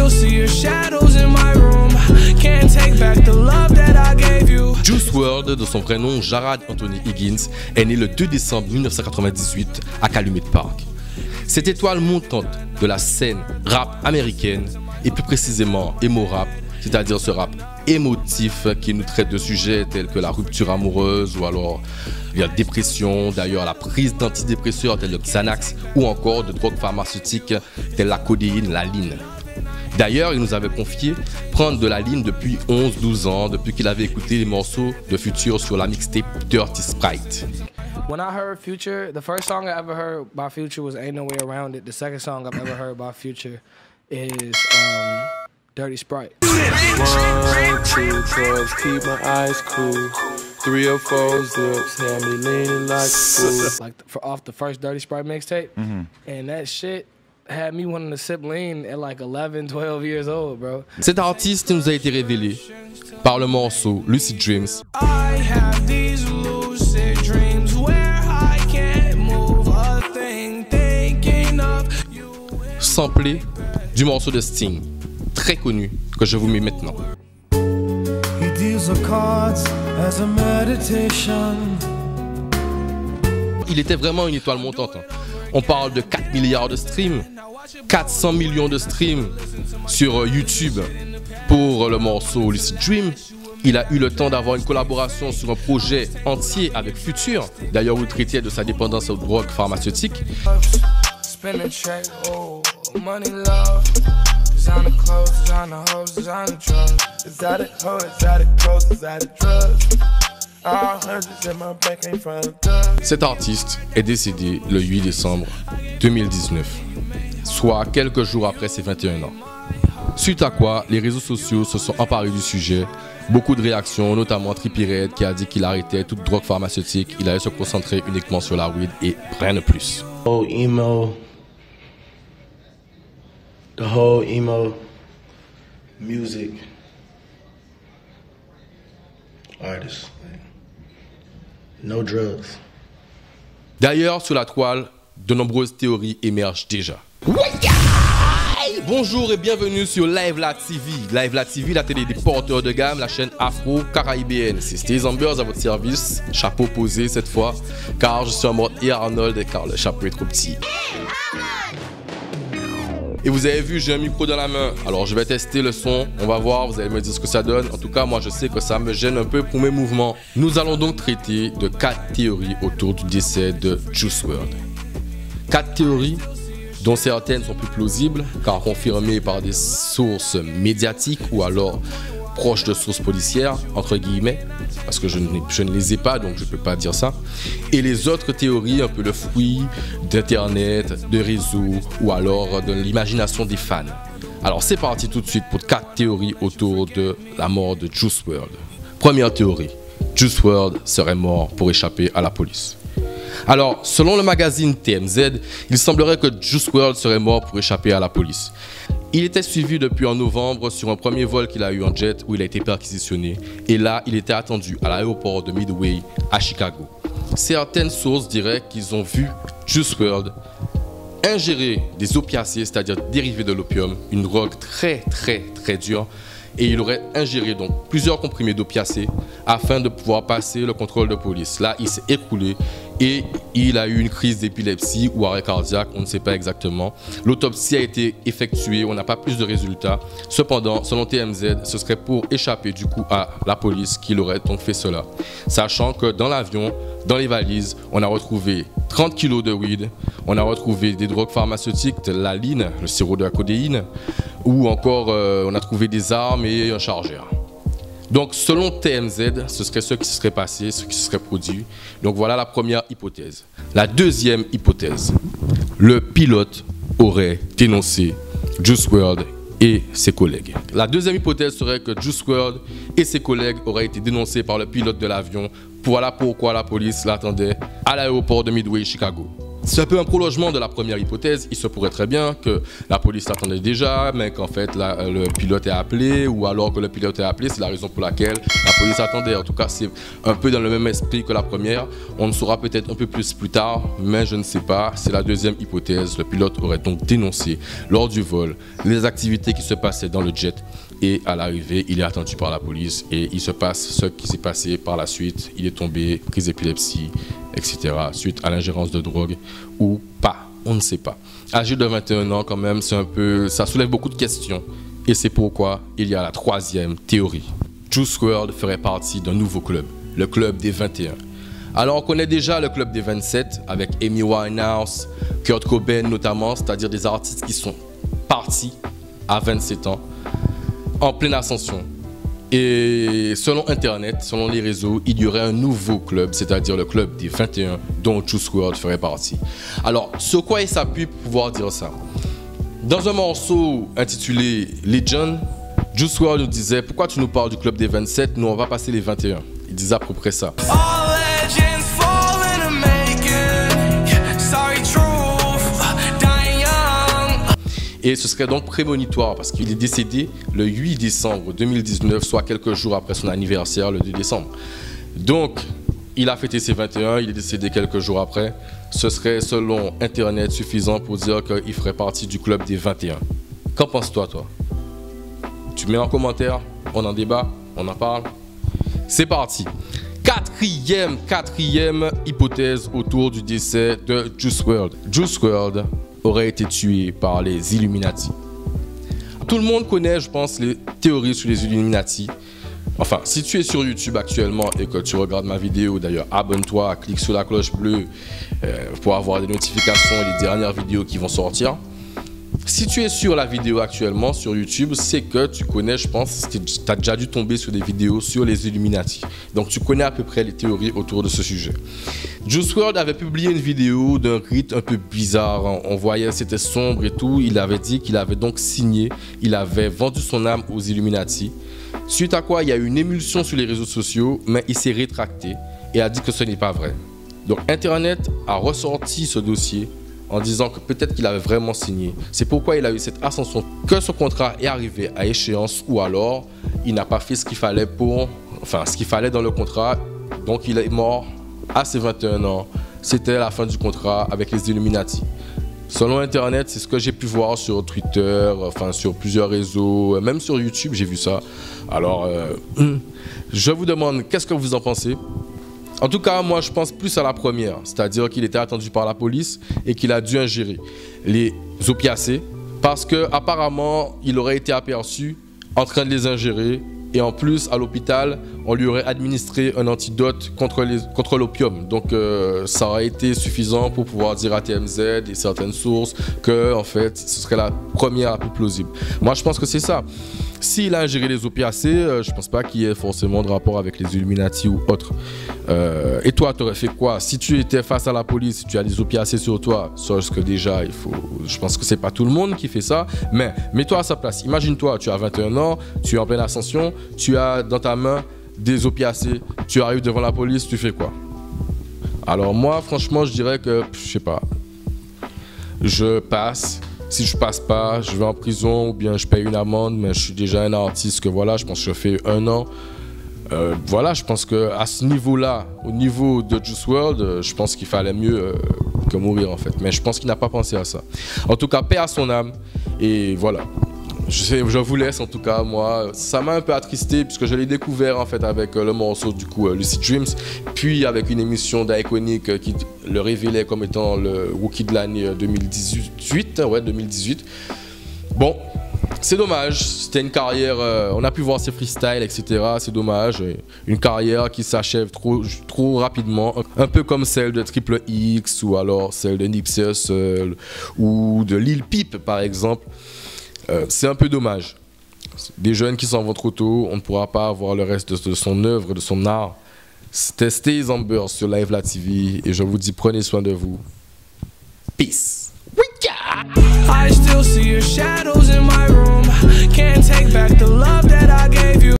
you'll see your shadows in my room. Can't take back the love that I gave you. Juice WRLD, de son vrai nom Jarrad Anthony Higgins, est né le 2 décembre 1998 à Calumet Park. Cette étoile montante de la scène rap américaine, et plus précisément emo rap, c'est-à-dire ce rap émotif qui nous traite de sujets tels que la rupture amoureuse ou alors la dépression, d'ailleurs la prise d'antidépresseurs tels le Xanax ou encore de drogues pharmaceutiques telles la codéine, la ligne. D'ailleurs, il nous avait confié prendre de la ligne depuis 11-12 ans, depuis qu'il avait écouté les morceaux de Future sur la mixtape Dirty Sprite. When I heard Future, the first song I ever heard by Future was Ain't No Way Around It. The second song I've ever heard by Future is Dirty Sprite. 1, 2, 12, keep my eyes cool. 3 or 4 zips, have me leaning like a fool. Like off the first Dirty Sprite mixtape, and that shit had me wanting to sip lean at like 11, 12 years old, bro. Cet artiste nous a été révélé par le morceau Lucid Dreams. I have these lucid dreams where I can't move a thing, thinking of you. Samplé du morceau de Sting, très connu, que je vous mets maintenant. He deals the cards as a meditation. Il était vraiment une étoile montante. On parle de 4 milliards de streams, 400 millions de streams sur YouTube pour le morceau Lucid Dream. Il a eu le temps d'avoir une collaboration sur un projet entier avec Future. D'ailleurs, où il traitait de sa dépendance aux drogues pharmaceutiques. Spin a check, oh, money, love. Designer clothes, designer hoes, designer drugs. Exotic hoes, exotic clothes, exotic drugs. All hundreds in my bank ain't from the. Cet artiste est décédé le 8 décembre 2019, soit quelques jours après ses 21 ans. Suite à quoi, les réseaux sociaux se sont emparés du sujet. Beaucoup de réactions, notamment Trippie Redd qui a dit qu'il arrêtait toute drogue pharmaceutique, il allait se concentrer uniquement sur la weed et rien de plus. Oh, emo. The whole emo music artist. No drugs. D'ailleurs, sur la toile, de nombreuses théories émergent déjà. Bonjour et bienvenue sur Live La TV. Live La TV, la télé des porteurs de gamme, la chaîne afro-caraïbéenne. C'est Stay Ambers à votre service, chapeau posé cette fois, car je suis en mode et Arnold et car le chapeau est trop petit. Et vous avez vu, j'ai un micro dans la main, alors je vais tester le son, on va voir, vous allez me dire ce que ça donne. En tout cas, moi je sais que ça me gêne un peu pour mes mouvements. Nous allons donc traiter de 4 théories autour du décès de Juice WRLD. 4 théories dont certaines sont plus plausibles, car confirmées par des sources médiatiques ou alors proches de sources policières, entre guillemets, parce que je ne les ai pas, donc je ne peux pas dire ça. Et les autres théories, un peu le fruit d'internet, de réseaux, ou alors de l'imagination des fans. Alors c'est parti tout de suite pour 4 théories autour de la mort de Juice WRLD. Première théorie, Juice WRLD serait mort pour échapper à la police. Alors, selon le magazine TMZ, il semblerait que Juice WRLD serait mort pour échapper à la police. Il était suivi depuis en novembre sur un premier vol qu'il a eu en jet où il a été perquisitionné. Et là, il était attendu à l'aéroport de Midway à Chicago. Certaines sources diraient qu'ils ont vu Juice WRLD ingérer des opiacés, c'est-à-dire dérivés de l'opium, une drogue très dure. Et il aurait ingéré donc plusieurs comprimés d'opiacés afin de pouvoir passer le contrôle de police. Là, il s'est écroulé et il a eu une crise d'épilepsie ou arrêt cardiaque, on ne sait pas exactement. L'autopsie a été effectuée, on n'a pas plus de résultats. Cependant, selon TMZ, ce serait pour échapper du coup à la police qu'il aurait donc fait cela. Sachant que dans l'avion, dans les valises, on a retrouvé 30 kilos de weed, on a retrouvé des drogues pharmaceutiques, la ligne, le sirop de la codéine, ou encore on a trouvé des armes et un chargeur. Donc selon TMZ, ce serait ce qui se serait passé, ce qui se serait produit. Donc voilà la première hypothèse. La deuxième hypothèse, le pilote aurait dénoncé Juice WRLD et ses collègues. La deuxième hypothèse serait que Juice WRLD et ses collègues auraient été dénoncés par le pilote de l'avion. Voilà pourquoi la police l'attendait à l'aéroport de Midway, Chicago. C'est un peu un prolongement de la première hypothèse. Il se pourrait très bien que la police l'attendait déjà, mais qu'en fait le pilote est appelé, ou alors que le pilote est appelé, c'est la raison pour laquelle la police attendait. En tout cas, c'est un peu dans le même esprit que la première. On le saura peut-être un peu plus tard, mais je ne sais pas. C'est la deuxième hypothèse. Le pilote aurait donc dénoncé lors du vol les activités qui se passaient dans le jet, et à l'arrivée, il est attendu par la police et il se passe ce qui s'est passé par la suite. Il est tombé, crise d'épilepsie, etc. suite à l'ingérence de drogue ou pas, on ne sait pas. Âgé de 21 ans quand même, c'est un peu, ça soulève beaucoup de questions, et c'est pourquoi il y a la troisième théorie. Juice WRLD ferait partie d'un nouveau club, le club des 21. Alors on connaît déjà le club des 27 avec Amy Winehouse, Kurt Cobain notamment, c'est-à-dire des artistes qui sont partis à 27 ans en pleine ascension. Et selon Internet, selon les réseaux, il y aurait un nouveau club, c'est-à-dire le club des 21, dont Juice WRLD ferait partie. Alors, sur quoi il s'appuie pour pouvoir dire ça? Dans un morceau intitulé Legend, Juice WRLD nous disait « Pourquoi tu nous parles du club des 27? Nous, on va passer les 21. » Il disait à peu près ça. Et ce serait donc prémonitoire parce qu'il est décédé le 8 décembre 2019, soit quelques jours après son anniversaire, le 2 décembre. Donc, il a fêté ses 21, il est décédé quelques jours après. Ce serait, selon Internet, suffisant pour dire qu'il ferait partie du club des 21. Qu'en penses-toi, toi? Tu mets en commentaire, on en débat, on en parle. C'est parti. Quatrième hypothèse autour du décès de Juice WRLD. Juice WRLD aurait été tué par les Illuminati. Tout le monde connaît, je pense, les théories sur les Illuminati. Enfin, si tu es sur YouTube actuellement et que tu regardes ma vidéo, d'ailleurs, abonne-toi, clique sur la cloche bleue pour avoir des notifications et les dernières vidéos qui vont sortir. Si tu es sur la vidéo actuellement sur YouTube, c'est que tu connais, je pense, que tu as déjà dû tomber sur des vidéos sur les Illuminati. Donc tu connais à peu près les théories autour de ce sujet. Juice WRLD avait publié une vidéo d'un rite un peu bizarre. On voyait, c'était sombre et tout. Il avait dit qu'il avait donc signé, il avait vendu son âme aux Illuminati. Suite à quoi, il y a eu une émulsion sur les réseaux sociaux, mais il s'est rétracté et a dit que ce n'est pas vrai. Donc Internet a ressorti ce dossier en disant que peut-être qu'il avait vraiment signé. C'est pourquoi il a eu cette ascension, que son contrat est arrivé à échéance, ou alors il n'a pas fait ce qu'il fallait ce qu'il fallait dans le contrat, donc il est mort à ses 21 ans. C'était la fin du contrat avec les Illuminati. Selon Internet, c'est ce que j'ai pu voir sur Twitter, enfin sur plusieurs réseaux, même sur YouTube, j'ai vu ça. Alors, je vous demande, qu'est-ce que vous en pensez? En tout cas, moi, je pense plus à la première, c'est-à-dire qu'il était attendu par la police et qu'il a dû ingérer les opiacés parce qu'apparemment, il aurait été aperçu en train de les ingérer et en plus, à l'hôpital, on lui aurait administré un antidote contre l'opium. Donc, ça aurait été suffisant pour pouvoir dire à TMZ et certaines sources que, en fait, ce serait la première la plus plausible. Moi, je pense que c'est ça. S'il a ingéré les opiacés, je pense pas qu'il y ait forcément de rapport avec les Illuminati ou autre. Et toi, tu aurais fait quoi? Si tu étais face à la police, si tu as des opiacés sur toi, sauf que déjà, je pense que c'est pas tout le monde qui fait ça, mais mets-toi à sa place. Imagine-toi, tu as 21 ans, tu es en pleine ascension, tu as dans ta main des opiacés, tu arrives devant la police, tu fais quoi? Alors moi, franchement, je dirais que, je sais pas, je passe. Si je passe pas, je vais en prison ou bien je paye une amende, mais je suis déjà un artiste que voilà, je pense que je fais 1 an. Voilà, je pense qu'à ce niveau-là, au niveau de Juice WRLD, je pense qu'il fallait mieux que mourir en fait. Mais je pense qu'il n'a pas pensé à ça. En tout cas, paix à son âme. Et voilà. Je vous laisse en tout cas, moi, ça m'a un peu attristé puisque je l'ai découvert en fait avec le morceau du coup Lucid Dreams, puis avec une émission d'Iconic qui le révélait comme étant le rookie de l'année 2018, ouais 2018. Bon, c'est dommage, c'était une carrière, on a pu voir ses freestyles, etc. C'est dommage, une carrière qui s'achève trop rapidement, un peu comme celle de Triple X ou alors celle de Nipsey Hussle ou de Lil Peep par exemple. C'est un peu dommage. Des jeunes qui s'en vont trop tôt, on ne pourra pas avoir le reste de son œuvre, de son art. C'était Stay Amber sur Live La TV et je vous dis prenez soin de vous. Peace. I still see your shadows in my room. Can't take back the love that I gave you.